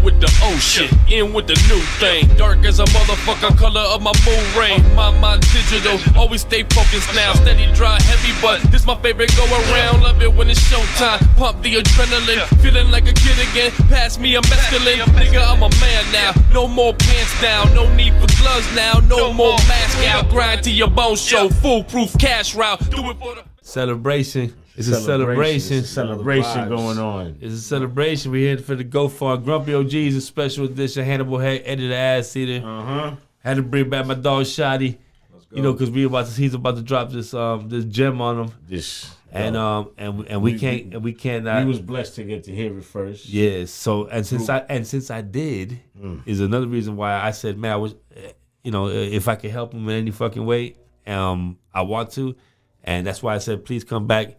with the old shit, in with the new thing. Dark as a motherfucker, color of my moon ring. My mind digital, always stay focused now. Steady, dry, heavy, but this my favorite go around. Love it when it's showtime. Pump the adrenaline, feeling like a kid again. Pass me a mescaline, nigga, I'm a man now. No more pants down, no need for gloves now. No more mask out, grind to your bones show. Foolproof cash route, do it for the celebration. It's a celebration. It's a celebration going on. It's a celebration. We're here for the Go Far. Grumpy OG's a special edition. Hannibal Head, Eddie the Ass Eater. Had to bring back my dog Shottie. You know, because he's about to drop this gem on him. We can't. We was blessed to get to hear it first. Yeah. So since I did, is another reason why I said, man, I was, if I could help him in any fucking way, I want to, and that's why I said, please come back.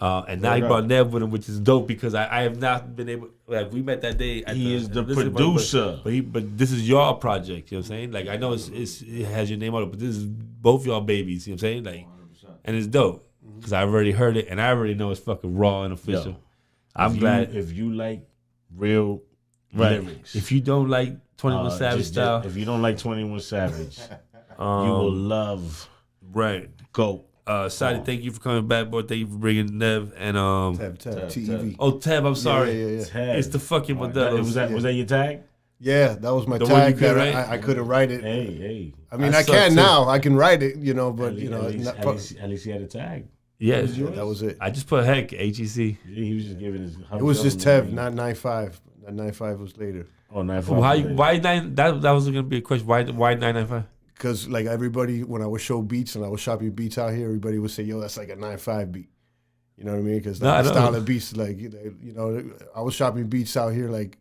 And now he brought Nev with him, which is dope because I have not been able. Like we met that day. He is the producer, but this is your project. You know what I'm saying? Like I know it has your name on it, but this is both y'all babies. You know what I'm saying? Like, 100%. And it's dope because I've already heard it and I already know it's fucking raw and official. I'm glad if you like real lyrics. If you don't like 21 Savage style, if you don't like 21 Savage, you will love Go. Shottie, thank you for coming back, boy. Thank you for bringing Nev and Tev, T-E-V. Oh, Tev, I'm sorry. Yeah. It's the fucking Modelo. Was that your tag? Yeah, that was my tag. I couldn't write it. Hey. I mean, I can now. I can write it, but at least he had a tag. Yeah, that was it. I just put HEC, HEC. Yeah, he was just giving his. It was just Tev, not 95. That 95 was later. Oh, 95. Why 9? That was gonna be a question. Why 995? Because like everybody, when I would show beats and I was shopping beats out here, everybody would say, "Yo, that's like a 9-5 beat." You know what I mean? Because the style of beats, like I was shopping beats out here like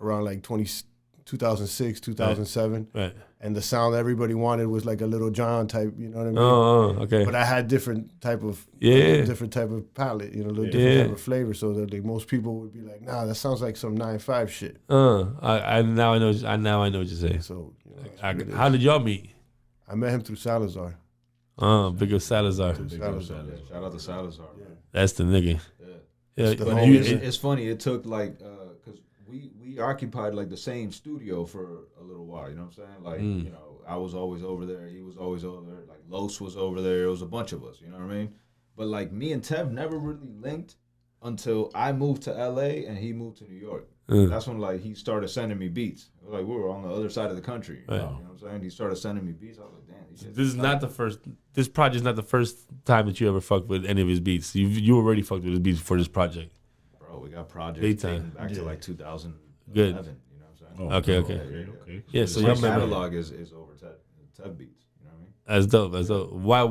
around like 2006, 2007, right? And the sound that everybody wanted was like a Little John type. You know what I mean? Oh, okay. But I had different type of different type of palette, little different type of flavor. So that like most people would be like, "Nah, that sounds like some 9-5 shit." I now I know what you're saying. So how did y'all meet? I met him through Salazar. Big up Salazar. Shout out to Salazar. Yeah. That's the nigga. Yeah. But it's funny. It took like because we occupied like the same studio for a little while. You know what I'm saying? Like I was always over there. He was always over there. Like Los was over there. It was a bunch of us. You know what I mean? But like me and Tev never really linked until I moved to LA and he moved to New York. That's when like he started sending me beats. Like we were on the other side of the country. You know what I'm saying? He started sending me beats. I was like, damn. This is not the first. This project's not the first time that you ever fucked with any of his beats. You already fucked with his beats for this project. Bro, we got projects dating back to like 2011. You know what I'm saying? Okay. Yeah. So your catalog is over Tev beats. You know what I mean? That's dope. That's dope. Why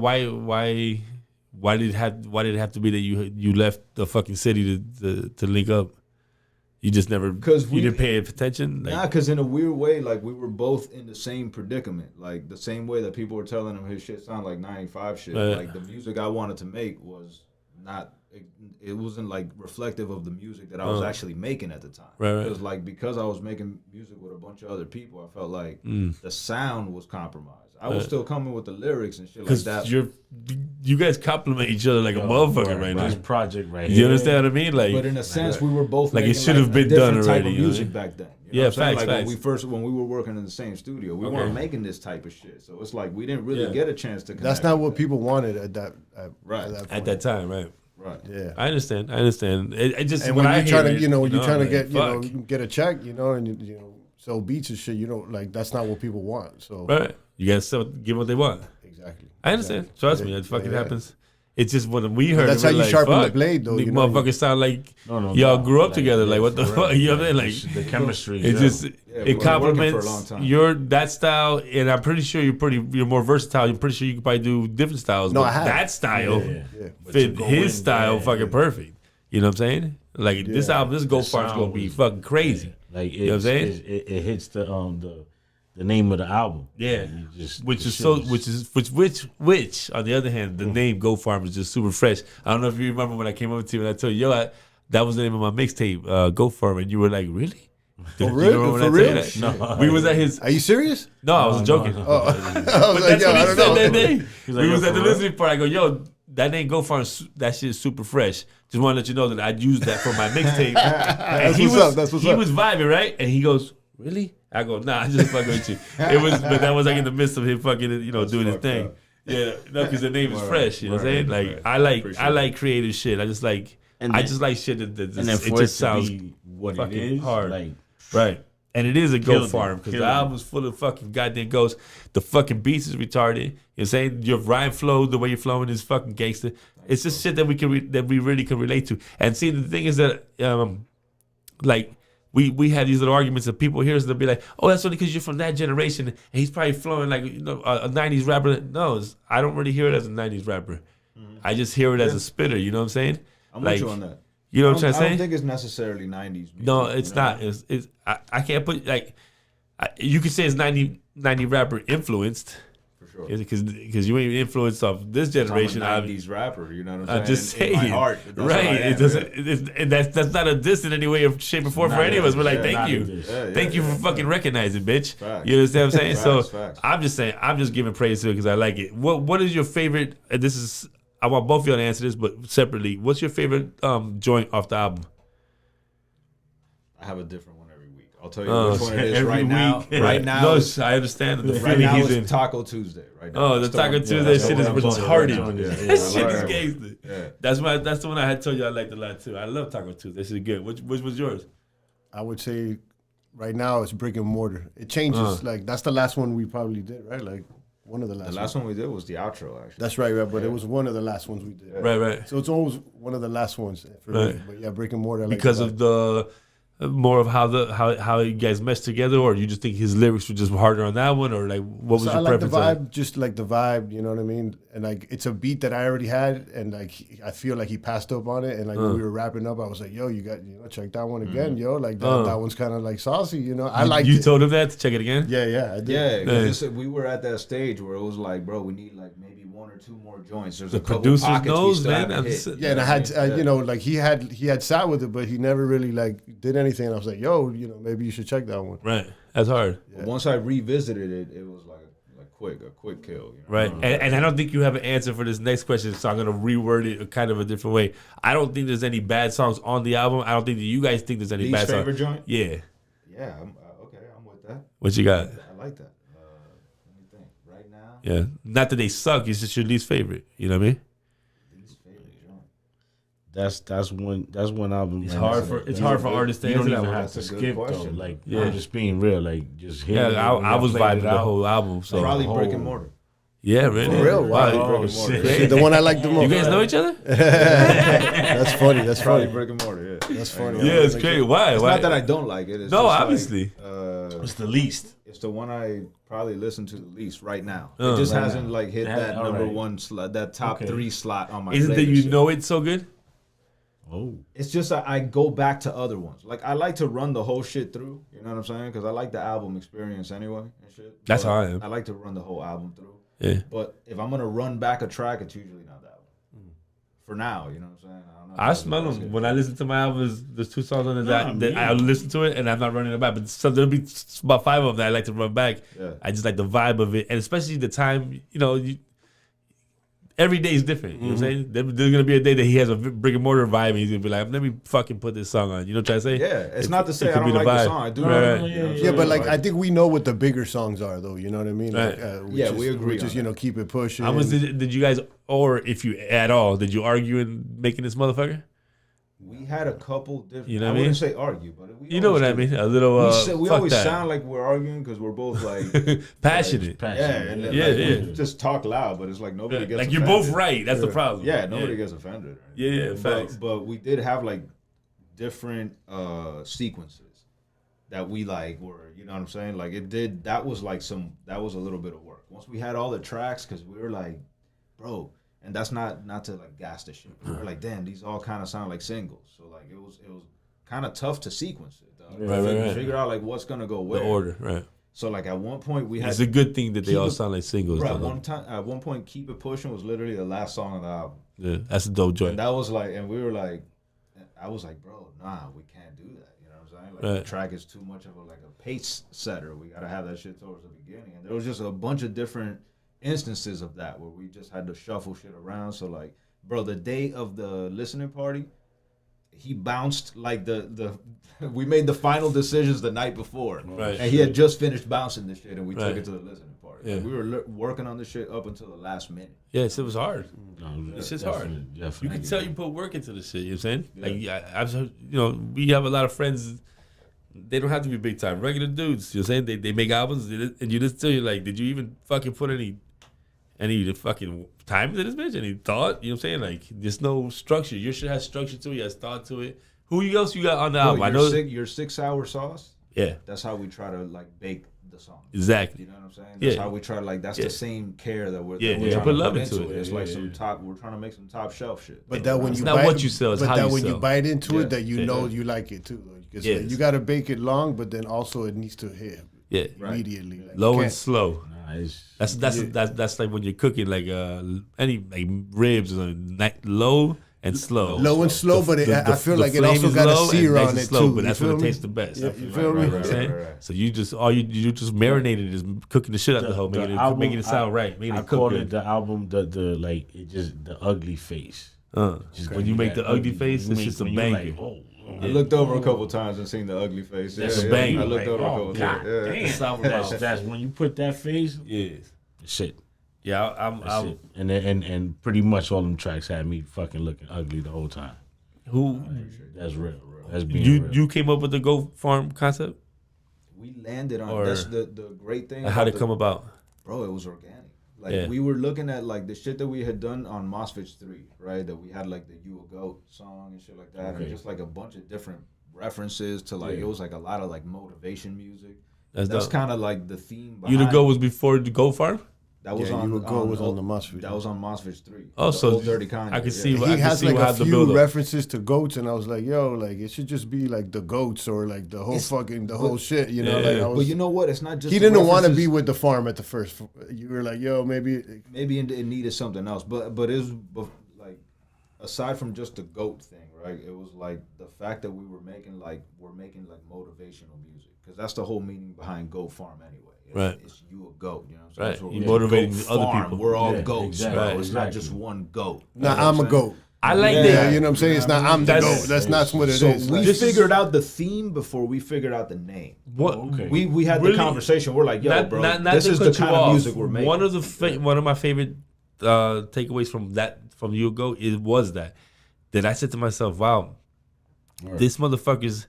did it have to be that you left the fucking city to link up? You just never, you didn't pay attention? Nah, because in a weird way, like, we were both in the same predicament. Like, the same way that people were telling him his shit sounded like 95 shit. Like, the music I wanted to make was not, it wasn't, like, reflective of the music that I was actually making at the time. Because, like, because I was making music with a bunch of other people, I felt like the sound was compromised. I was still coming with the lyrics and shit like that. You guys compliment each other like a motherfucker right now. This project right here. You understand what I mean? Like, but in a sense, we were both like making it should have been done already. Type of music back then. You know facts. Like when we were working in the same studio, we weren't making this type of shit. So it's like we didn't really get a chance to connect. That's not what people wanted at that at that time, right? Right. Yeah. I understand. It just and when you're trying to get a check, and sell beats and shit, like that's not what people want. So you gotta give what they want. Exactly. I understand. Trust me, it fucking happens. It's just when we heard. That's how you sharpen the blade, though. You motherfuckers sound like y'all grew up together. Like what the fuck? You know what I mean? Like the chemistry. It just it complements that style, and I'm pretty sure you're more versatile. I'm pretty sure you can probably do different styles. No, but that style fit his style fucking perfect. You know what I'm saying? Like this album, this Go Far's gonna be fucking crazy. Like you know what I'm saying? It hits the name of the album. Yeah. Which on the other hand, the name Go Farm is just super fresh. I don't know if you remember when I came up to you and I told you, that was the name of my mixtape, Go Farm, and you were like, really? For real? For real? No. We was at his. Are you serious? No, I was joking. I was like, yo, I don't know. We was at the listening part. I go, yo, that ain't go far. That shit is super fresh. Just want to let you know that I used that for my mixtape. That's what's up. That's what's he up. was vibing, right? And he goes, really? I go, nah, I just fucking with you. It was, but that was like in the midst of him fucking, doing his thing. Up. Yeah, no, because the name is fresh. You know what I'm saying? Like I like creative shit. I just like shit that it just sounds what fucking it is, hard. like, right. And it is a go farm because the album's full of fucking goddamn ghosts. The fucking beats is retarded. You know what I'm saying? Your rhyme flow, the way you're flowing is fucking gangster. It's just shit that we really can relate to. And see, the thing is that like we had these little arguments of people here, so they'll be like, oh, that's only because you're from that generation and he's probably flowing like a 90s rapper. No, I don't really hear it as a 90s rapper. Mm-hmm. I just hear it as a spitter. You know what I'm saying? I'm with you on that. You know what I'm trying to say? I don't think it's necessarily 90s music. No, it's not. It's I can't put like you could say it's 90 rapper influenced. For sure. Because you ain't influenced off this generation. I'm a 90s rapper, you know what I'm saying? I'm just saying. In my heart, right. It doesn't that's not a diss in any way of shape or form for any of us. We're like, thank you. Thank you for fucking recognizing, bitch. Facts. You understand what I'm saying? Facts. I'm just saying, I'm just giving praise to it because I like it. What is your favorite, and this is, I want both of y'all to answer this, but separately. What's your favorite joint off the album? I have a different one every week. I'll tell you which one it is right now. Yeah. Right now, no, I understand the right now it's Taco Tuesday. Right now. Oh, the Taco Tuesday shit is retarded. Yeah. That shit is gangster. Yeah. That's the one I had told you I liked a lot too. I love Taco Tuesday. This is good. Which was yours? I would say right now it's Brick and Mortar. It changes. Like that's the last one we probably did, right? Like one of the last. The last one we did was the outro, actually. That's right, but it was one of the last ones we did. Right. So it's always one of the last ones for me. But yeah, Brick and Mortar. Because of the more of how you guys mesh together, or you just think his lyrics were just harder on that one, or like what was your preference? I like the vibe, just like the vibe, you know what I mean? And like it's a beat that I already had, and like I feel like he passed up on it. And like when we were wrapping up, I was like, "Yo, you got check that one again, yo." Like that one's kind of like saucy, you know. I like. You told him that to check it again? Yeah, I did. Yeah, we were at that stage where it was like, bro, we need like maybe one or two more joints. There's the a couple producer pockets knows, we still man. hit. And I had, like he had sat with it, but he never really like did anything. And I was like, "Yo, maybe you should check that one." Right, that's hard. Yeah. Once I revisited it, it was like a quick kill. Right, and I don't think you have an answer for this next question, so I'm gonna reword it kind of a different way. I don't think there's any bad songs on the album. I don't think that you guys think there's any bad songs. Favorite joint? Yeah. Yeah. Okay, I'm with that. What you got? I like that. Let me think. Right now. Yeah, not that they suck. It's just your least favorite. You know what I mean? Least favorite joint. That's one album. It's hard for artists to you answer don't even that have to That's a good skip question. though. Like I'm just being real. Like just hit it. I was vibing the whole album. So Probably Brick and Mortar. Yeah, really. For real? Wow. Oh, shit. The one I like the most. You guys know each other? That's funny. That's Probably funny. Brick and Mortar. Yeah. That's funny. Yeah, it's crazy. Why? It's Why? not that I don't like it. It's No, just obviously. Like, it's the least. It's the one I probably listen to the least right now. It just hasn't like hit that number one slot, that top 3 slot on my. Isn't that you know it's so good? Oh, it's just I go back to other ones. Like I like to run the whole shit through. You know what I'm saying? Because I like the album experience anyway and shit. That's how I am. I like to run the whole album through. Yeah. But if I'm gonna run back a track, it's usually not that one. For now, you know what I'm saying? I don't know. I smell them when I listen to my album. There's 2 songs on it that I listen to it and I'm not running it back. But there'll be about 5 of them that I like to run back. Yeah. I just like the vibe of it, and especially the time. Every day is different. You know what I'm saying? There's gonna be a day that he has a Brick and Mortar vibe, and he's gonna be like, "Let me fucking put this song on." You know what I'm trying to say? Yeah, it's not to say I don't like the song. I do. Yeah, but like I think we know what the bigger songs are, though. You know what I mean? Right. Like, we agree. We just keep it pushing. How much did you guys, or if you at all, did you argue in making this motherfucker? We had a couple different. You know what I I mean? wouldn't say argue, but you know what I mean. A little. We fuck always that. sound like we're arguing because we're both like passionate. We just talk loud, but it's like nobody gets like offended. you're both right. That's the problem. Yeah, nobody gets offended. Yeah, facts. But we did have like different sequences that we like were. You know what I'm saying? Like it did. That was a little bit of work. Once we had all the tracks, because we were like, bro. And that's not to like gas the shit. We're like, damn, these all kind of sound like singles. So like it was kind of tough to sequence it. Dog. Figure out like what's gonna go where. The order, right? So like at one point we had. It's a good thing that they all sound like singles. Right. At one point, "Keep It Pushing" was literally the last song on the album. Yeah, that's a dope joint. And that was like, and we were like, I was like, bro, nah, we can't do that. You know what I'm saying? Like the track is too much of a pace setter. We gotta have that shit towards the beginning. And there was just a bunch of different instances of that where we just had to shuffle shit around. So like, bro, the day of the listening party, he bounced like the we made the final decisions the night before, right? And he had just finished bouncing this shit, and we took it to the listening party. Yeah. Like, we were working on this shit up until the last minute. Yes, it was hard. No, It's just hard. Definitely. You can tell you put work into the shit. You know what I'm saying? Like I've heard, we have a lot of friends. They don't have to be big time. Regular dudes. You know what I'm saying? They make albums, and you just tell you like, did you even fucking put any fucking time into this bitch? Any thought? You know what I'm saying? Like, there's no structure. Your shit has structure to it. Has thought to it. Who else you got on the album? I know your 6 hour sauce. Yeah, that's how we try to like bake the song. Exactly. You know what I'm saying? That's how we try to like. That's the same care that we're trying to put love into it. It's like some top. We're trying to make some top shelf shit. But that when it's you not bite, what you sell, it's how you sell. But that when you bite into it, that you know you like it too. Because you got to bake it long, but then also it needs to hit immediately. Like, low and slow. That's like when you're cooking like any like ribs or low and slow. Low and slow, but I feel like it also got a sear on it slow, too. But that's when it tastes the best. Yeah, you feel me? Right. So you just you just marinated, just cooking the shit out the whole, making it sound right. I call it the album the ugly face. Just when you make the ugly face, it's just a banger. I looked over a couple times and seen the ugly face. That's a banger. I looked over a couple times. Damn. That's when you put that face. Yes. Shit. Yeah, I'm and pretty much all them tracks had me fucking looking ugly the whole time. That's real, bro. That's being real. You came up with the Goat Farm concept? We landed on that's the great thing. How'd it come about? Bro, it was organic. Like we were looking at like the shit that we had done on Mosfetch 3, right? That we had like the You a Goat song and shit like that, and just like a bunch of different references to like it was like a lot of like motivation music. That's kind of like the theme. You the Goat was before the Goat Farm? That was on You a Goat was on the Mosfetch. That was on Mosfetch 3. Oh, so Dirty Kanye. I can see. He has like a few references to goats, and I was like, yo, like it should just be like the goats or like the whole whole shit, you know? Like, but you know what? It's not just. He didn't want to be with the farm at the first. You were like, yo, maybe it needed something else, but it was like aside from just the goat thing, right? It was like the fact that we're making motivational music, because that's the whole meaning behind Goat Farm anyway. It's you a goat, you know what I'm saying? Right. You're motivating other people. We're all goats, exactly. bro. It's not just one goat. I'm a goat. I like that. Yeah, you know what I'm saying? It's not I'm the goat. That's not what it is. We figured out the theme before we figured out the name. What? Okay. We had the conversation. We're like, yo, bro, this is the kind of music we're making. One of my favorite takeaways from You a Goat was that I said to myself, wow, this motherfucker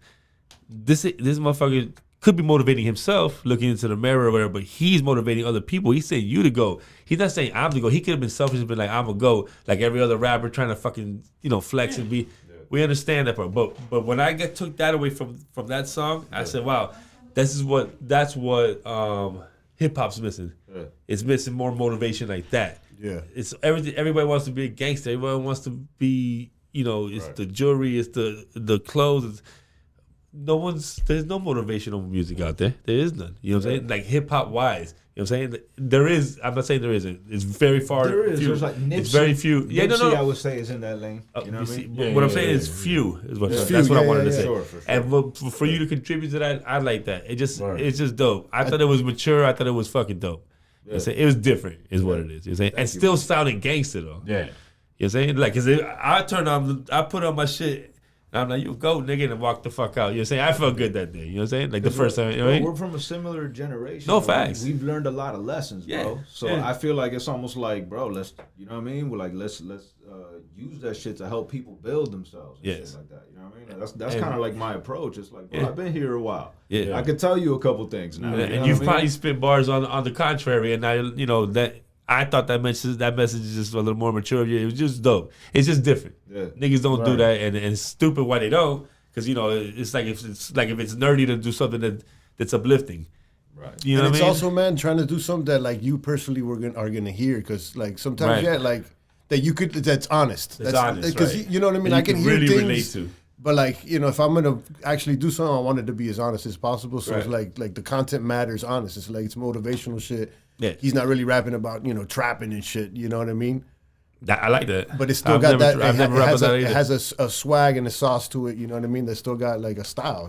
could be motivating himself, looking into the mirror or whatever, but he's motivating other people. He's saying you to go. He's not saying I'm the go. He could have been selfish and been like, I'm a go, like every other rapper trying to fucking, flex and be. Yeah. We understand that part. But when I took that away from that song, I said, wow, that's what hip hop's missing. Yeah. It's missing more motivation like that. Yeah. It's everything. Everybody wants to be a gangster. Everybody wants to be, it's the jewelry, it's the clothes. There's no motivational music out there. There is none. You know what I'm saying? Like hip hop wise. You know what I'm saying? There is. I'm not saying there isn't. It's very far. There is. Few. There's like Nipsey. It's very few. Yeah, Nipsey, I would say, is in that lane. You know what I mean? What I'm saying is few. That's what I wanted to say. Sure. And for you to contribute to that, I like that. It's just dope. I thought it was mature. I thought it was fucking dope. Yeah. You know what I'm saying? It was different, is what it is. You know what I'm saying? And still sounding gangster though. Yeah. You know what I'm saying? Like, cause I put on my shit. And I'm like, you go, nigga, and walk the fuck out. You know what I'm saying? I felt good that day. You know what I'm saying? Like the first time. You know what I mean? We're from a similar generation. No facts. We've learned a lot of lessons, bro. So I feel like it's almost like, bro, let's, you know what I mean? We're like, let's use that shit to help people build themselves. And shit like that. You know what I mean? That's kind of like my approach. It's like, bro, I've been here a while. Yeah. I could tell you a couple things now. And you've probably spit bars on the contrary, and now that. I thought that message is just a little more mature. It was just dope. It's just different. Yeah. Niggas don't do that, and it's stupid why they don't. Because it's like if it's nerdy to do something that's uplifting. Right. You know what I mean? It's also, man, trying to do something that like you personally are gonna hear. Because like sometimes like that you could that's honest. That's honest. Because you know what I mean. I can hear really things. Relate to. But like if I'm gonna actually do something, I want it to be as honest as possible. So it's like the content matters. Honest. It's like it's motivational shit. Yeah. He's not really rapping about, trapping and shit. You know what I mean? I like that. But it's still got that. It has a swag and a sauce to it. You know what I mean? That still got like a style.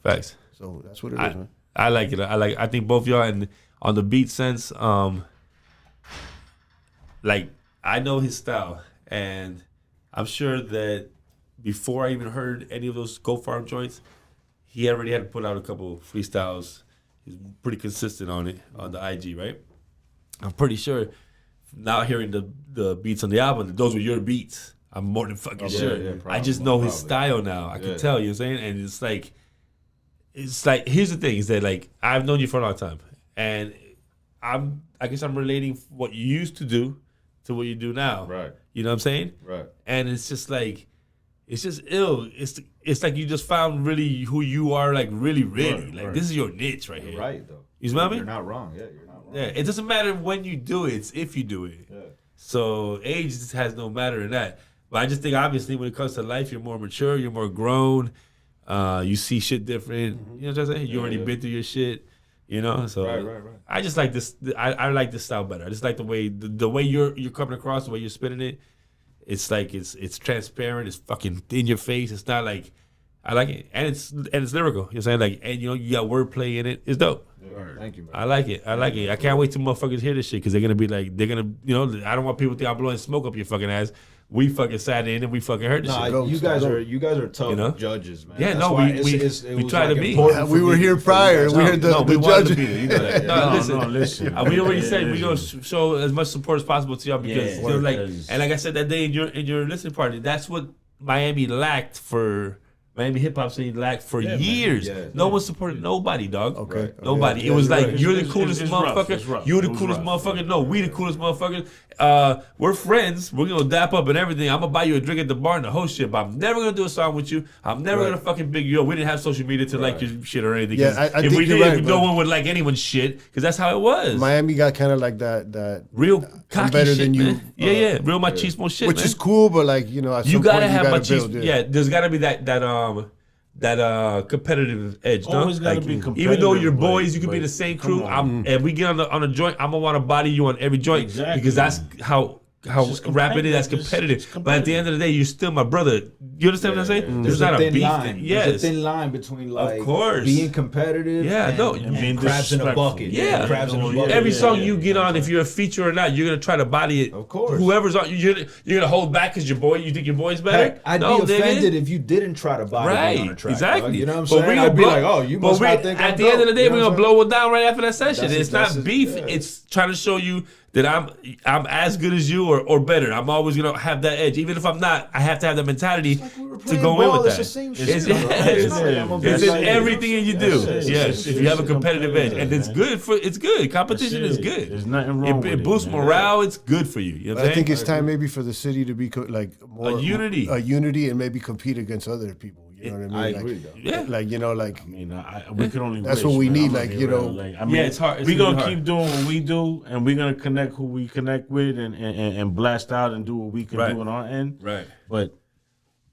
Facts. So that's what it is, man. I like it. I think both y'all and on the beat sense. like I know his style, and I'm sure that before I even heard any of those Go Farm joints, he already had to put out a couple freestyles. He's pretty consistent on it on the IG, right? I'm pretty sure. Now hearing the beats on the album, those were your beats. I'm more than fucking sure. Yeah, I just know his style now. I can tell, you know what I'm saying? And it's like, here's the thing, is that like, I've known you for a long time. And I guess I'm relating what you used to do to what you do now. Right. You know what I'm saying? Right. And it's just like, it's just ill. It's like you just found really who you are, like really. Like, this is your niche right here. Right, though. You know what I mean? You're not wrong. Yeah, you're not wrong. Yeah, it doesn't matter when you do it, it's if you do it. Yeah. So age just has no matter in that. But I just think obviously when it comes to life, you're more mature, you're more grown, you see shit different. You know what I'm saying? You already been through your shit, you know? So right. I just like this. I like this style better. I just like the way you're coming across, the way you're spinning it. It's like it's transparent. It's fucking in your face. It's not like, I like it, and it's lyrical. You know what I'm saying? Like, and you got wordplay in it. It's dope. Yeah, thank you, man. I like it. I can't wait till motherfuckers hear this shit, because they're gonna be like, I don't want people to think I'm blowing smoke up your fucking ass. We fucking sat in and we fucking heard this shit. You guys are tough judges, man. Yeah, That's we try to be. We were here prior. We heard the judges. You know that. Listen. We already said we're gonna show as much support as possible to y'all, because and like I said that day in your listening party, that's what Miami hip hop scene lacked for years. No one supported nobody, dog. Okay. Nobody. It was like, you're the coolest motherfucker. You're the coolest motherfucker. No, we the coolest motherfuckers. We're friends. We're gonna dap up and everything. I'm gonna buy you a drink at the bar and the whole shit, but I'm never gonna do a song with you. I'm never gonna fucking big you up. We didn't have social media to like your shit or anything. Yeah, I think you're right, no one would like anyone's shit, because that's how it was. Miami got kind of like that real cocky better shit, than you. Man. Real machismo shit, which man. is cool, but like, you know, at you some gotta point have machismo. machismo. Yeah, there's gotta be that competitive edge. Always gotta be competitive. Even though you're boys, you can be the same crew. And we get on a joint, I'm gonna want to body you on every joint, because that's how rap it is. That's competitive. But at the end of the day, you're still my brother. You understand what I'm saying? There's not a beef. There's a thin line between like, of course, being competitive and being crabs in a bucket. Yeah, crabs in a bucket. Every song you get on, if you're a feature or not, you're gonna try to body it. Of course. Whoever's on, you're gonna hold back because you think your boy's better. Heck, I'd be offended if you didn't try to body me on a track. Exactly. Dog. You know what I'm saying? I'd be like, oh, you must not think I'm at the end of the day, we're gonna blow it down right after that session. It's not beef. Yeah. It's trying to show you that I'm as good as you or better. I'm always gonna have that edge, even if I'm not. I have to have that mentality to go in with that. It's the same shit. It's in everything you do. Yes, if you have a competitive edge, and it's good. Competition is good. There's nothing wrong with it. It boosts morale. It's good for you. You know what I think it's time maybe for the city to be like more a unity, and maybe compete against other people. You know what I mean? I agree, though. Yeah. Like, you know, like, I mean, we can only. That's wish, what we man. need. Like, you know, like, I mean, it's hard. We're gonna keep doing what we do, and we're gonna connect who we connect with, and blast out and do what we can do on our end. Right. But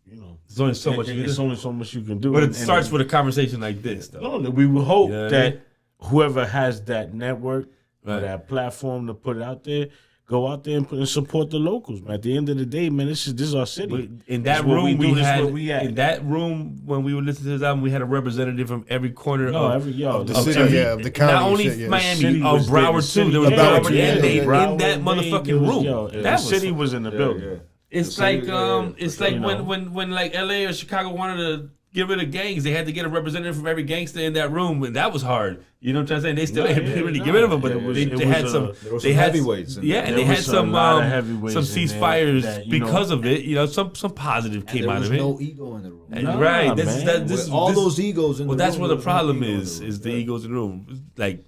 you know, there's only so much. There's only so much you can do. But it starts with a conversation like this, though. No, we will hope that whoever has that network or that platform to put it out there, go out there and support the locals, man. At the end of the day, man, this is our city. In that room, in that room when we were listening to this album, we had a representative from every corner of the city, of the county. Not only Miami, of Broward too. There was Broward and Dade in that motherfucking room. That city was in the building. It's like when like LA or Chicago wanted to get rid of gangs, they had to get a representative from every gangster in that room, and that was hard. You know what I'm saying? They still didn't really get rid of them, but they had some heavyweights. And they had some ceasefires because of it. You know, some positive came out of it. There was no ego in the room. Right. Those egos in the room. Well, that's where the problem is the egos in the room. Like,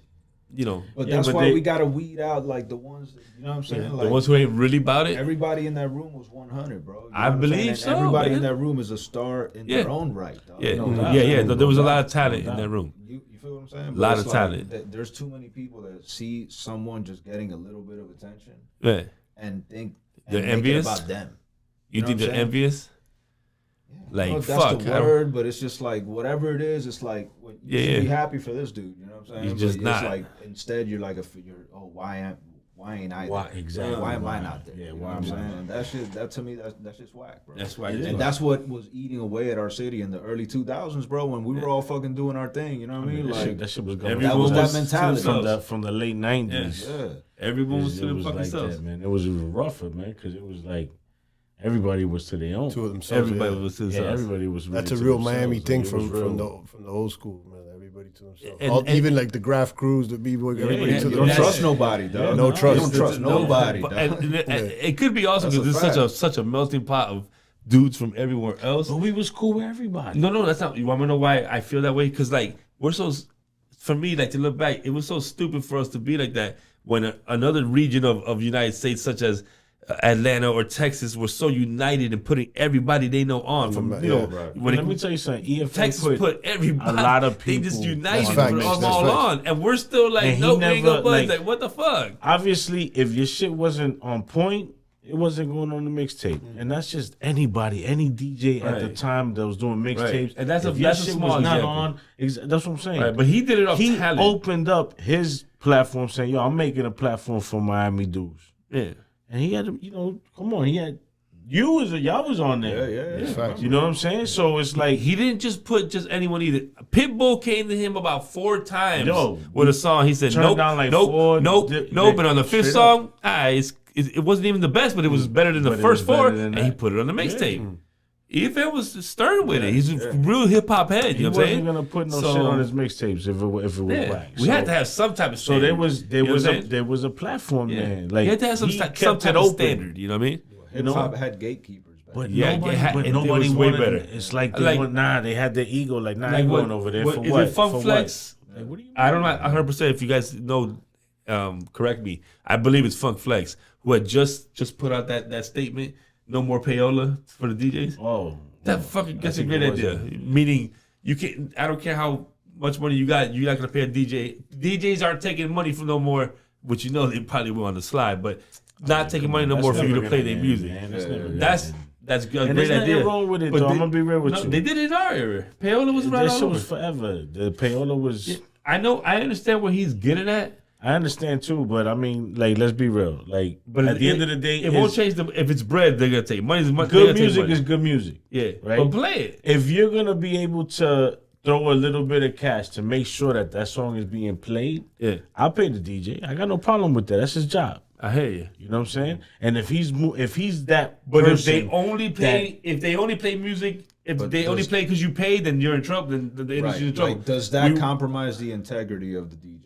you know. But that's why we got to weed out like the ones that, you know what I'm saying? The ones who ain't really about it. Everybody in that room was 100, bro. I believe so. Everybody in that room is a star in their own right, dog. There was a lot of talent in that room. You feel what I'm saying? A lot of talent. There's too many people that see someone just getting a little bit of attention and think they're envious about them. You think they're envious? Like, that's the word, but it's just like whatever it is. It's like you should be happy for this dude. You know what I'm saying? You're just not. It's like instead you're like why why ain't I Why there? exactly? Why am I not there? Yeah, You know why what I'm am I saying? That shit, that to me, that's just whack, bro. That's why. And that's what was eating away at our city in the early 2000s, bro. When we were all fucking doing our thing, you know what I mean? Like that shit was going. that was that mentality from the late 90s. Yeah. Everyone was to It was fucking like selves. that, man. It was rougher, man, because it was like everybody was to their own. To themselves. Everybody was to Yeah, themselves. everybody was. Really That's a to real themselves. Miami Like, thing it was from real. the old school, man. Everybody to themselves. And Even like the graph crews, the b-boy, everybody yeah, to You don't themselves. trust nobody, dog. No trust. You don't trust nobody, But- dog. and it could be also That's because a there's fact. such a melting pot of dudes from everywhere else. But we was cool with everybody. No, that's not. You want me to know why I feel that way? Because like we're so, for me, like to look back, it was so stupid for us to be like that when another region of the United States, such as Atlanta or Texas, were so united and putting everybody they know on. From you know, when Let me tell you something. EFA Texas put everybody. a lot of They people. just united That's and put facts. them That's all facts. on, and we're still like, And he no, we ain't never, gonna budge. like- Like, what the fuck? Obviously, if your shit wasn't on point, it wasn't going on the mixtape, and that's just anybody, any DJ at the Right. time that was doing mixtapes. Right. And that's if a your small was not example. on. That's what I'm saying. Right, but he did it off He talent. opened up his platform, saying, "Yo, I'm making a platform for Miami dudes," Yeah. and he had, come on, he had y'all was on there. Yeah. Facts. You know what I'm saying? So it's like He didn't just put just anyone either. Pitbull came to him about 4 times Yo, with a song. He said, turned nope, down like nope, 4 nope, di- nope. And on the 5th straight song, it wasn't even the best, but it was better than the But it first was 4. better than And he that. put it on the mixtape. Ethan was stern with it. He's a real hip hop head. he You know what I'm saying? wasn't gonna put no So- shit on his mixtapes if it was Yeah. whack. We had to have some type of So standard. there was You know what I'm saying? there was a platform Yeah. there. Like you had to have some he type kept it of open. standard. You know what I mean? Hip hop had gatekeepers back But Yeah, nobody, yeah, but it nobody was way wanted better. It's like Like- they had their ego. Like, nah, Like I'm what- going over there what- for is what? it Funk For Flex? What? Like, what do you mean? I don't know 100% if you guys know, correct me. I believe it's Funk Flex who had just put out that statement, no more payola for the DJs. Oh, That fucking that's a think great it was idea. Meaning you can't. I don't care how much money you got. You're not gonna pay a DJ. DJs aren't taking money from no more. Which you know they probably will on the slide, but not taking money no That's more for you never to play gonna their end, music. man. That's never gonna That's end. that's a And great there's nothing idea. wrong with it, But though. they- I'm gonna be real with no, you. They did it in our era. Payola was right That all shit over. was forever. The payola was. I know. I understand what he's getting at. I understand too, but I mean, like, let's be real. Like, But at the end of the day, it won't change them. If it's bread, they're gonna take money. good music is good music. yeah, right? But play it. If you're gonna be able to throw a little bit of cash to make sure that song is being played, Yeah, I'll pay the DJ. I got no problem with that. That's his job. I hear you. You know what I'm saying? And if he's that, But if person they only play music, if But they only does- play because you paid, then you're in trouble. Then the industry's in Right. trouble. Like, does that We- compromise the integrity of the DJ?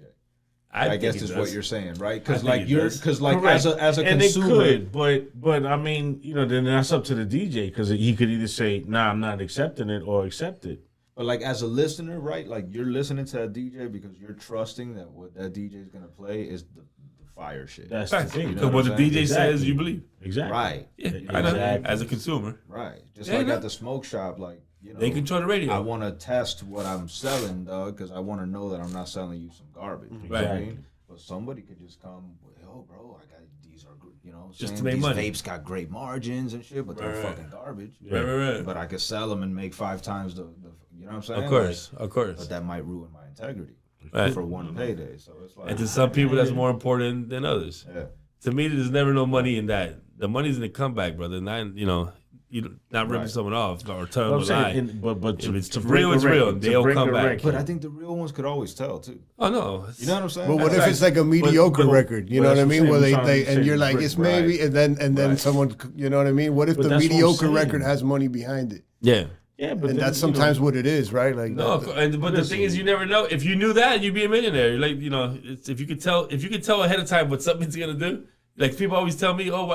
I think guess it is does. what you're saying, right? I Because think like it you're, does. because like Correct. as a and consumer, it could, but I mean, then that's up to the DJ because he could either say, "Nah, I'm not accepting it," or accept it. but like as a listener, right? Like you're listening to that DJ because you're trusting that what that DJ is gonna play is the fire shit. That's the thing. Because what the I'm saying? DJ says, Exactly. you believe. Exactly. Right, Yeah, I know. Exactly. As a consumer, right. Just Yeah, like no. at the smoke shop, like they control the radio. I want to test what I'm selling, dog, because I want to know that I'm not selling you some garbage. You know what I Right. mean? But somebody could just come, yo, bro, I got these are good, Just to saying make these money. vapes got great margins and shit, but they're Right, right. fucking garbage. Right. But I could sell them and make 5 times the you know what I'm saying? Of course, Like, of course. but that might ruin my integrity Right. for one payday. So it's like, And to some people, that's more important than others. yeah. To me, there's never no money in that. The money's in the comeback, brother. Not you not ripping Right. someone off or telling I'm them a lie. saying, but If it's to real, break it's the real. record, to They'll break come the back. record. But I think the real ones could always tell too. Oh no, You know what I'm saying? But what if Right. it's like a mediocre but- record? You but know what I that's mean? what Where I'm they, saying. they I'm and you're saying like brick, it's maybe, and then Right. someone, you know what I mean? What if But the that's what I'm mediocre saying. record has money behind it? yeah. Yeah, but And then, that's sometimes what it is, right? Like No, but the thing is, you never know. If you knew that, you'd be a millionaire. Like it's, if you could tell ahead of time what something's gonna do. Like people always tell me, oh,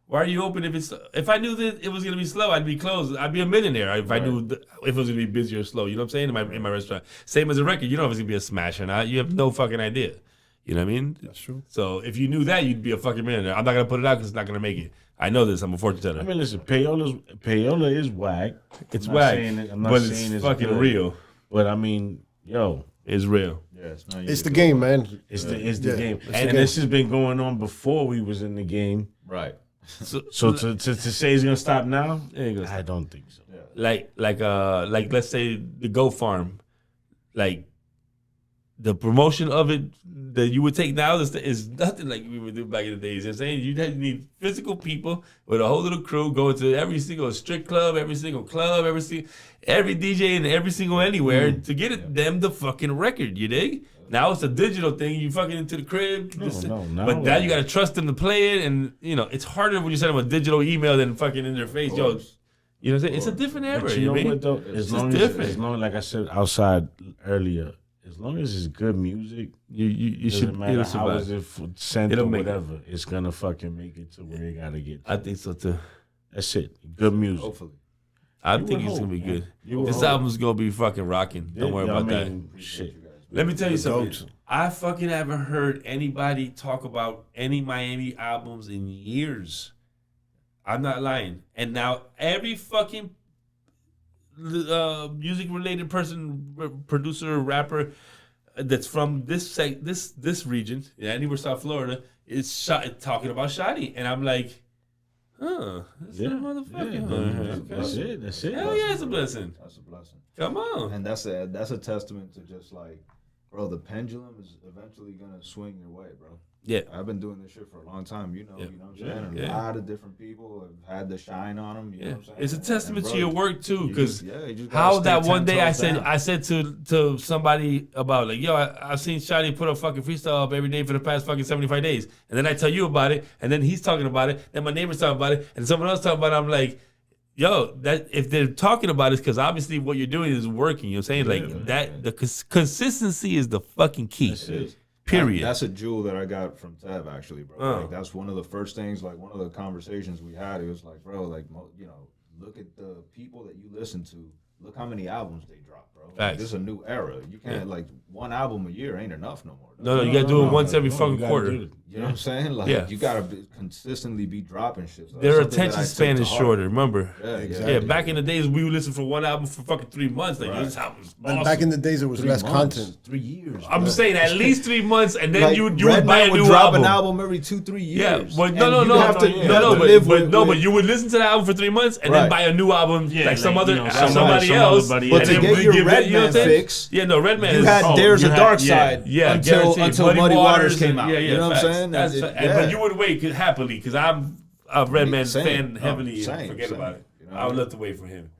why are you open if I knew that it was gonna be slow, I'd be closed. I'd be a millionaire if I knew if it was gonna be busy or slow. You know what I'm saying? In my restaurant, same as a record. You don't know if it's gonna be a smash or not. You have no fucking idea. You know what I mean? That's true. So if you knew that, you'd be a fucking millionaire. I'm not gonna put it out because it's not gonna make it. I know this. I'm a fortune teller. I mean, listen, payola is whack. It's I'm not whack, saying it- I'm not but saying it's fucking good. real. But I mean, yo, It's real. Yes, It's the game, man. it's the game, it's the and game. this has been going on before we was in the game. right. So to say it's gonna stop now, It ain't gonna stop. I don't think so. like let's say the Go Farm, like the promotion of it that you would take now is nothing like we would do back in the days. You know what I'm saying? You need physical people with a whole little crew going to every single strip club, every single club, every DJ and every single anywhere to get them the fucking record. You dig? Now it's a digital thing. You fucking into the crib. But now you got to trust them to play it. And, it's harder when you send them a digital email than fucking in their face. Yo, you know what I'm saying? It's a different era. But you know what, though? As long as, like I said outside earlier, as long as it's good music, you should matter how is it sent or whatever. It's going to fucking make it to where you got to get to. I think so, too. That's it. Good music. Hopefully. I think it's going to be good. This album's going to be fucking rocking. Don't worry about that. Shit. Let me tell you something. I fucking haven't heard anybody talk about any Miami albums in years. I'm not lying. And now every fucking music-related person, producer, rapper that's from this region, anywhere South Florida, is talking about Shottie. And I'm like, that's a motherfucker. That's it. Hell yeah, it's a blessing. That's a blessing. Come on. And that's a testament to just like, bro, the pendulum is eventually gonna swing your way, bro. Yeah. I've been doing this shit for a long time, you know what I'm saying? A lot of different people have had the shine on them, you know what I'm saying? It's a testament to your work too, because how that one day I said to somebody about like, yo, I've seen Shottie put a fucking freestyle up every day for the past fucking 75 days. And then I tell you about it, and then he's talking about it, then my neighbor's talking about it, and someone else talking about it. I'm like, yo, that if they're talking about it, because obviously what you're doing is working. You know what I'm saying? The consistency is the fucking key. Period. That's a jewel that I got from Tev, actually, bro. Like, that's one of the first things, like one of the conversations we had. It was like, bro, like, look at the people that you listen to. Look how many albums they drop, bro. Like, this is a new era. You can't, like, one album a year ain't enough no more. No, you got to do it once every fucking quarter. You know what I'm saying? Like, you got to consistently be dropping shit. So their attention span is shorter, remember? Yeah, exactly. Yeah, back in the days, we would listen for one album for fucking 3 months. Like, this album's awesome. Back in the days, there was less content. 3 years. I'm just saying, at least 3 months, and then like, you would buy a new drop album. an album every 2-3 years. Yeah, but but you would listen to the album for 3 months and then buy a new album like somebody else. But to get your Redman fix, Redman. You had There's a Dark Side until Muddy Waters came out. Yeah, you know what I'm saying? But you would wait happily because I'm a Redman fan heavily. Forget about it. I would love to wait for him.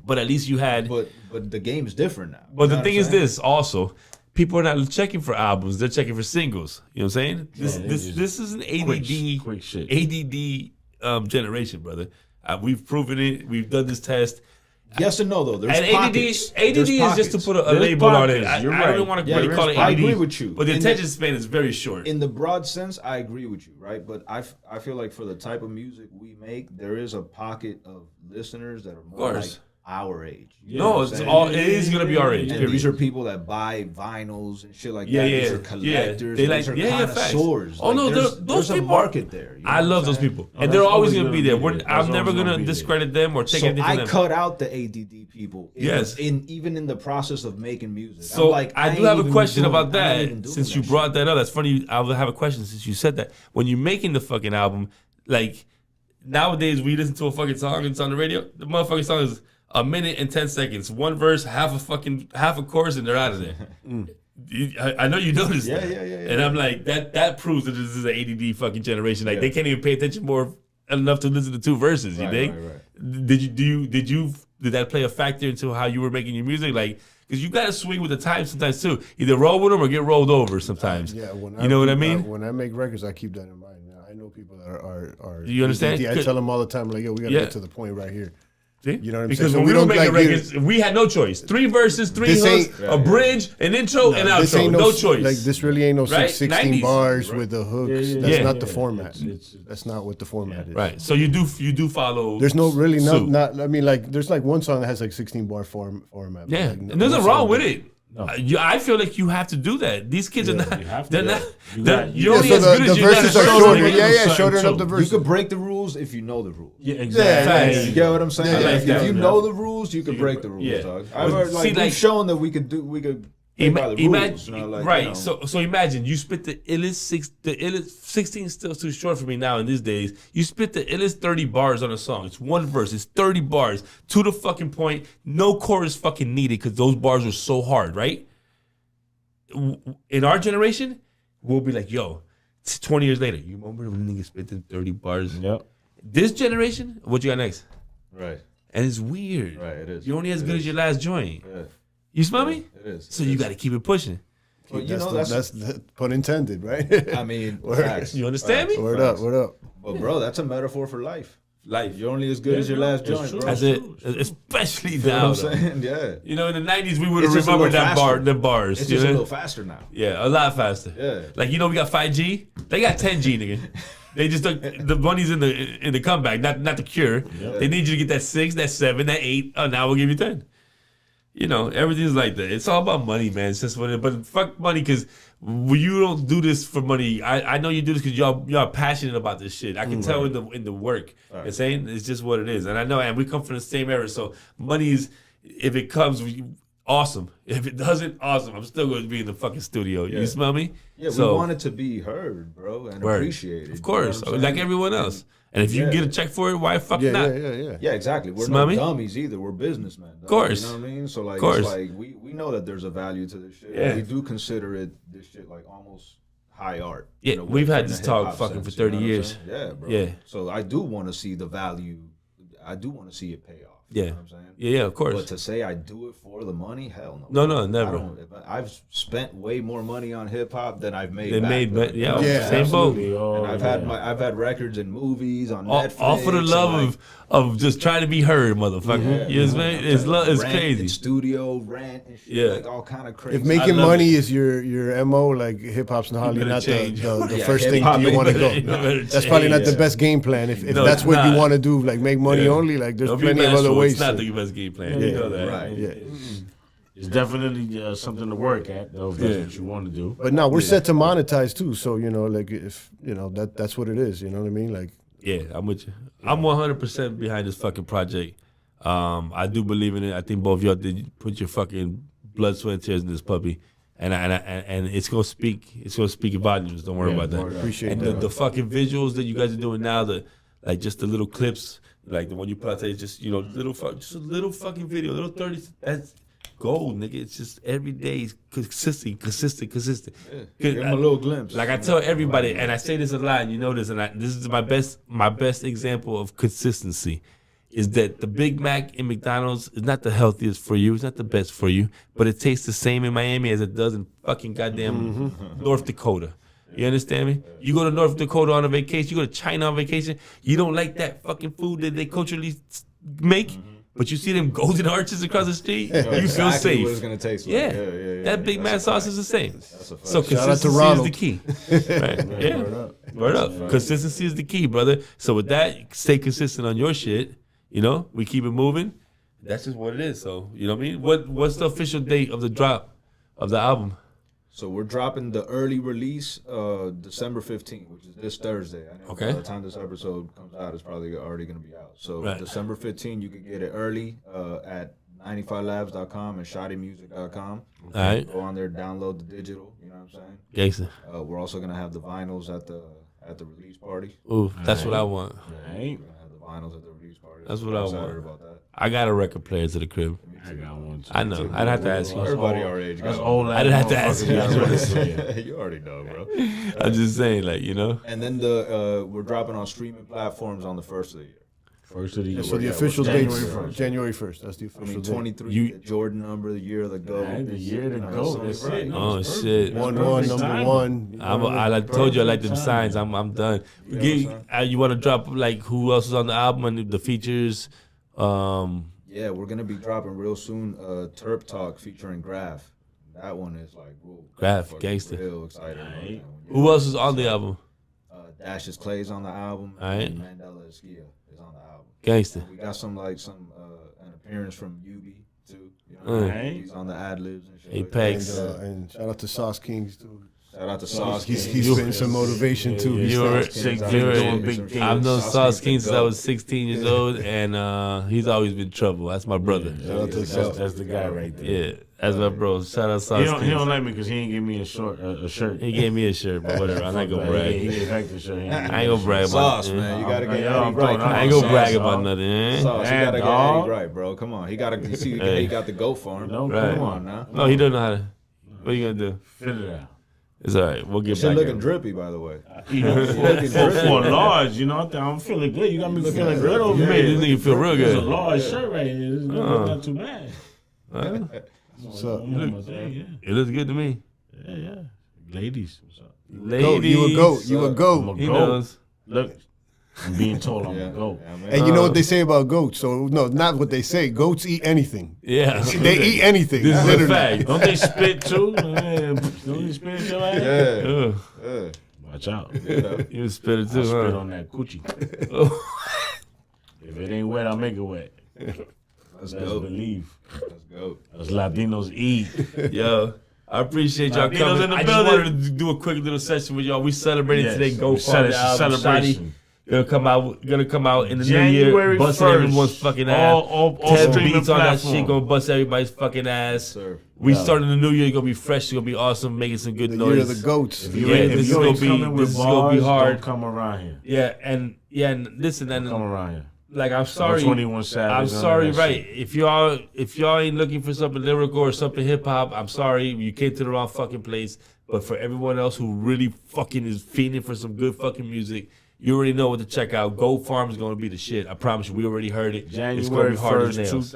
But at least you had. But the game's different now. But the thing is this also. People are not checking for albums; they're checking for singles. You know what I'm saying? This is an ADD generation, brother. We've proven it. We've done this test. Yes and no, though. There's pockets. ADD is just to put a label on it. I don't want to really call it ADD. I agree with you. But the attention span is very short. In the broad sense, I agree with you, right? But I feel like for the type of music we make, there is a pocket of listeners that are more like our age. It is gonna be our age. And these are people that buy vinyls and shit like that. These are collectors. These are connoisseurs. Oh no, there's a market there. I love those people, and they're always gonna be there. I'm never gonna discredit them or take anything from them. I cut out the ADD people. Even in the process of making music. So I do have a question about that. Since you brought that up, that's funny. I will have a question since you said that. When you're making the fucking album, like nowadays we listen to a fucking song and it's on the radio. The motherfucking song is 1 minute and 10 seconds, one verse, half a chorus, and they're out of there. I know you noticed that. Yeah. And I'm like, that proves that this is an ADD fucking generation. Like they can't even pay attention more enough to listen to 2 verses. You think? Right. Did that play a factor into how you were making your music? Like, because you got to swing with the times sometimes too. Either roll with them or get rolled over sometimes. You know what I mean? When I make records, I keep that in mind. I know people that are. You understand? I tell them all the time, like, yo, we got to get to the point right here. See? You know what I'm because saying? when we were making records, we had no choice. 3 verses, 3 hooks, a bridge, an intro, and outro. No choice. Like this really ain't no 16 bars with the hooks. That's not the format. That's not what the format is. Right. So you do follow. There's no really not. I mean, like there's like one song that has like 16 bar format. Yeah, like, and there's nothing wrong with it. No. I feel like you have to do that. These kids are not. They're not. You're only as good as you. The verses are shorter. Shorten up the verses. You could break the rules if you know the rules. Yeah, exactly. You get what I'm saying? If you know the rules, you can break the rules. We've shown that we could. By the rules, right. So imagine you spit the illest 16 is still too short for me now in these days. You spit the illest 30 bars on a song. It's one verse. It's 30 bars to the fucking point. No chorus fucking needed because those bars are so hard, right? in our generation, we'll be like, yo, 20 years later, you remember when niggas spit in 30 bars? Yep. This generation, what you got next? Right. And it's weird. Right, it is. You're only as good as your last joint. Yeah. You smell me? It is. So you got to keep it pushing. Well, that's pun intended, right? I mean, You understand me? Word up. But bro, that's a metaphor for life. Life. You're only as good as your last joint, bro. That's it. Especially You know now. what I'm saying? Yeah. You know, in the 90s, we would have It's just a remembered little the bars. It's you just a know? little faster now. Yeah, a lot faster. Yeah. Like, you know, we got 5G. They got 10G, nigga. They just took the money's in the comeback, not the cure. Yep. They need you to get that 6, that 7, that 8. Oh, now we'll give you 10. You know, everything's like that. It's all about money, man. It's just what it. But fuck money, because you don't do this for money. I know you do this because y'all passionate about this shit. I can tell in the work. Right. It's saying it's just what it is, and I know, and we come from the same era. So money is, if it comes, awesome. If it doesn't, awesome. I'm still going to be in the fucking studio. Yeah. You smell me? Yeah, so, we want it to be heard, bro, and appreciated. Of course, you know like everyone else. And if you can get a check for it, why fuck not? Yeah, exactly. We're not dummies either. We're businessmen. Of course. You know what I mean? So like, it's like we know that there's a value to this shit. Yeah. We do consider this shit like almost high art. Yeah, you know, we've had this talk fucking for 30 years. Yeah, bro. Yeah. So I do want to see the value. I do want to see it pay off. Yeah. You know what I'm saying? Yeah, of course. But to say I do it for the money, hell no. No, never. I've spent way more money on hip hop than I've made. Same boat. And I've had records and movies on Netflix. All for the love of just trying to be heard, motherfucker. Yeah, you know what I mean? It's crazy. And studio rent and shit, like all kind of crazy. If making money is your MO, like hip hop's probably not the first thing you want to go. That's probably not the best game plan. If that's what you want to do, like make money only, like there's plenty of other ways. It's not the best game plan. You know that. Right. Yeah. It's definitely something to work at, though, if that's what you want to do. But now we're set to monetize too, so you know, like if you know that's what it is. You know what I mean? Like, yeah, I'm with you. I'm 100% behind this fucking project. I do believe in it. I think both of y'all did put your fucking blood, sweat, and tears in this puppy, and it's gonna speak. It's gonna speak volumes. Don't worry about that. Appreciate that. The fucking visuals that you guys are doing now, like just the little clips, like the one you put out there, just just a little fucking video, little 30. That's gold, nigga. It's just every day is consistent. Yeah. Give them a little glimpse. Like I tell everybody, and I say this a lot, and you know this, and this is my best example of consistency, is that the Big Mac in McDonald's is not the healthiest for you. It's not the best for you, but it tastes the same in Miami as it does in fucking goddamn North Dakota. You understand me? You go to North Dakota on a vacation, you go to China on vacation, you don't like that fucking food that they culturally make, but you see them golden arches across the street, you feel safe. What it's gonna taste like. Yeah. That Big Mac sauce is the same. So consistency is the key. Right? Yeah. Word up. Consistency is the key, brother. So with that, stay consistent on your shit. You know, we keep it moving. That's just what it is. So, you know what I mean? What's the official date of the drop of the album? So we're dropping the early release December 15th, which is this Thursday. I know by the time this episode comes out, it's probably already going to be out. So December 15th, you can get it early at 95labs.com and shottiemusic.com. All right. Go on there, download the digital. You know what I'm saying? Gangsta. We're also going to have the vinyls at the release party. Ooh, that's what I want. We're going to have the vinyls at the release party. That's what I want. Excited about that. I got a record player to the crib. I got one too. I know. I'd have to ask you. Everybody our age. That's old. I didn't have to ask you. You already know, bro. I'm just saying, like, you know. And then we're dropping on streaming platforms on the first of the year. First of the year. So the official date January 1st. That's the official date. 23, the Jordan number, the year of the GOAT. The year to go. That's it. Oh shit. 1-1, number one. I told you I like them signs. I'm done. You want to drop like who else is on the album and the features? Yeah, we're gonna be dropping real soon. Terp Talk featuring Graph. That one is like Graph, gangsta. Real excited. Right. Who else is on the album? Dash's Clay's on the album. Right. And Mandela Eskia is on the album. Gangsta. We got an appearance from Yubi too. You know, he's on the ad libs and shit. Apex. And shout out to Sauce Kings too. Shout out to Sauce He's Kings. spitting some motivation too. I've known Sauce Kings since I was 16 years old, and he's always been trouble. That's my brother. That's the guy right there. Yeah, that's my bro. Shout out Sauce Kings. He don't like me because he ain't give me a shirt. He gave me a shirt, but whatever. I'm not gonna brag. He gave back the shirt. I ain't gonna brag about Sauce, man. You gotta get Eddie bro, right. I ain't gonna brag about nothing. Sauce, you gotta get Eddie right, bro. Come on. He got the goat farm. No, Right. Come on now. No, he don't know how to. What you gonna do? Fill it out. It's all right. We'll get Shit back. looking drippy, by the way. For a large, you know, I'm feeling good. You got me feeling good over You here. made this nigga feel real It's a good. large shirt right here. It's not too bad. What's up? It looks good to me. Yeah. Ladies, what's up? Ladies, You a goat. You a I'm goat. a He goat. knows. Look, I'm being told I'm a goat. And you know what they say about goats? So no, not what they say. Goats eat anything. Yeah, They eat anything. This is a literally. fact. Don't they spit too? Don't they spit your ass? Yeah. Watch out. You spit it too, I spit huh? on that coochie. If it ain't wet, I'll make it wet. Let's believe. Let's go. Us Latinos eat. Yo, I appreciate y'all Latinos coming. in the I just building. wanted to do a quick little session with y'all. We celebrated today. Go It's Farm a the album. celebration. Shottie gonna come out in the new January year, busting 1st. everyone's fucking ass. All 10 streaming beats on that platforms. shit, gonna bust everybody's fucking ass. Sir. We starting the new year, gonna be fresh, it's gonna be awesome, making some good The noise. year of the goats. If Yeah, you ain't, this if is you gonna ain't be- coming this with is gonna be bars, hard. don't come around here. And listen, Don't come and around here. like I'm sorry, 21 Savage. I'm none of sorry, that right? shit. If y'all ain't looking for something lyrical or something hip hop, I'm sorry, you came to the wrong fucking place. But for everyone else who really fucking is fiending for some good fucking music, you already know what to check out. Go Farm is gonna be the shit. I promise you, we already heard it. It's gonna January be hard as 1st, nails.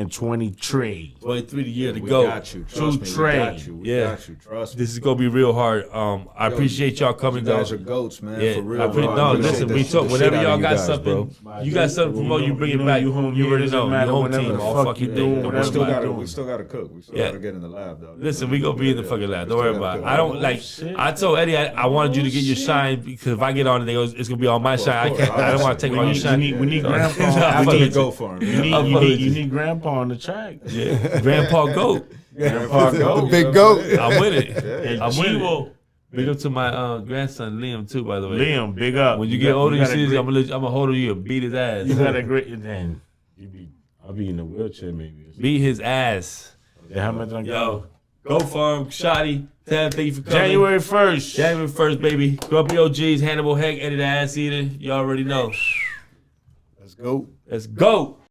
2023. 23 the year to We go. got you. Trust me. We train. got you. We Yeah. got you. Trust me. This is gonna be real hard. I appreciate y'all coming You guys though. are goats, man. Yeah, For real. I bro. no, appreciate listen, the- we the talk. shit Whenever out of y'all you got guys, something, bro. you got something to promote, you bring it back. You already know. You home team, all fucking thing. Don't We worry still about got it. to. We still got to cook. We still Yeah. got to get in the lab, though. Listen, we gonna be in the fucking lab. Don't worry still about it. gotta I don't cook. like. Shit. I told Eddie I wanted you to get your shine because if I get on it, it's gonna be all my shine. I can't. I don't want to take all your shine. We need Grandpa. I We fuck need to with go for him. You need Grandpa on the track. Yeah, Grandpa Goat. Grandpa go. The big goat. I'm with it. And I'm with it. Chivo. Big up to my grandson Liam too. By the way, Liam, big up. when you get older, you got a see, great- I'm gonna hold you and beat his ass. You got a great. Then I'll be in the wheelchair maybe. Beat his ass. Yeah, how much I Yo, Go Farm, Shottie. Thank you for coming. January 1st. January 1st, baby. Grumpy OGs, Hannibal Heck, Eddie the Ass Eater. You already know. Let's go. Let's go.